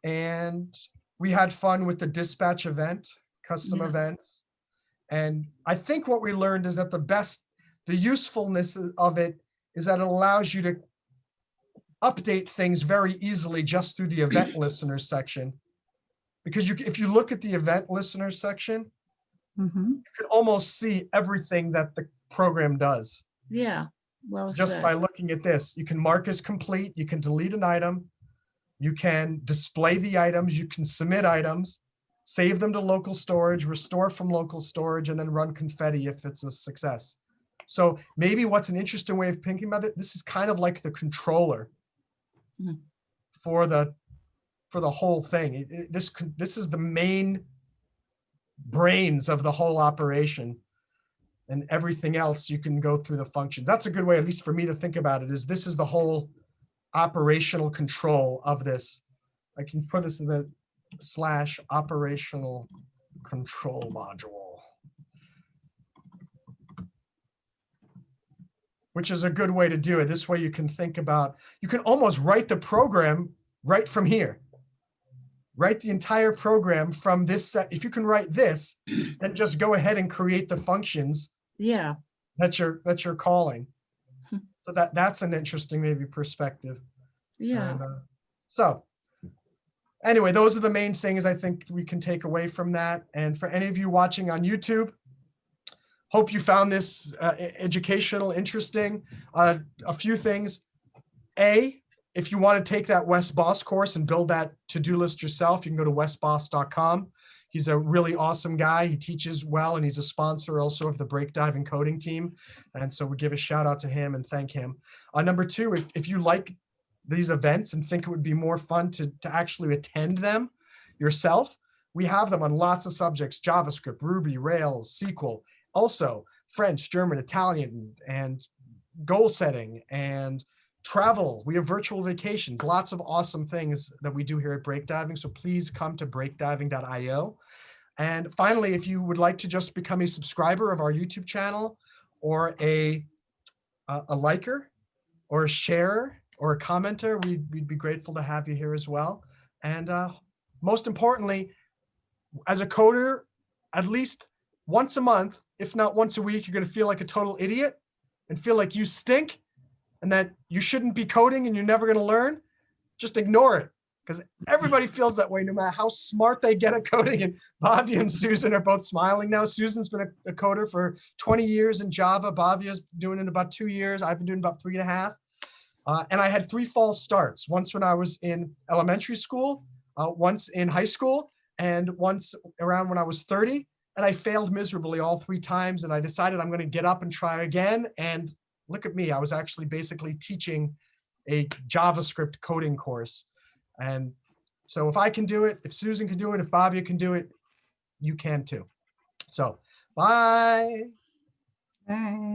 And we had fun with the dispatch event, custom Yeah. events, And I think what we learned is that the usefulness of it is that it allows you to update things very easily just through the event listeners section. Because if you look at the event listeners section, Mm-hmm. you can almost see everything that the program does. Yeah, well Just said. by looking at this. You can mark as complete, you can delete an item, you can display the items, you can submit items, save them to local storage, restore from local storage, and then run confetti if it's a success. So maybe what's an interesting way of thinking about it, this is kind of like the controller Mhm. for the whole thing. This is the main brains of the whole operation, and everything else you can go through the functions. That's a good way, at least for me, to think about it, is this is the whole operational control of this. I can put this in the / operational control module, which is a good way to do it. This way you can think about, you can almost write the program right from here. Write the entire program from this set. If you can write this, then just go ahead and create the functions Yeah, that you're calling. So that's an interesting maybe perspective. yeah. And, so anyway, those are the main things I think we can take away from that. And for any of you watching on YouTube, hope you found this educational, interesting. A few things. If you want to take that Wes Bos course and build that to-do list yourself, you can go to wesbos.com. He's a really awesome guy. He teaches well, and he's a sponsor also of the Breakdiving coding team. And so we give a shout out to him and thank him. Number two, if you like these events and think it would be more fun to actually attend them yourself, we have them on lots of subjects: JavaScript, Ruby, Rails, SQL, also French, German, Italian, and goal setting and travel. We have virtual vacations, lots of awesome things that we do here at Breakdiving. So please come to breakdiving.io. And finally, if you would like to just become a subscriber of our YouTube channel, or a liker or a sharer or a commenter, we'd be grateful to have you here as well. And most importantly, as a coder, at least once a month, if not once a week, you're going to feel like a total idiot and feel like you stink and that you shouldn't be coding and you're never going to learn. Just ignore it, because everybody feels that way no matter how smart they get at coding. And Bobby and Susan are both smiling now. Susan's been a coder for 20 years in Java. Bobby's doing it about 2 years. I've been doing about 3.5. And I had 3 false starts. Once when I was in elementary school, once in high school, and once around when I was 30. And I failed miserably all 3 times. And I decided I'm going to get up and try again. And look at me. I was actually basically teaching a JavaScript coding course. And so if I can do it, if Susan can do it, if Bobby can do it, you can too. So bye. Bye.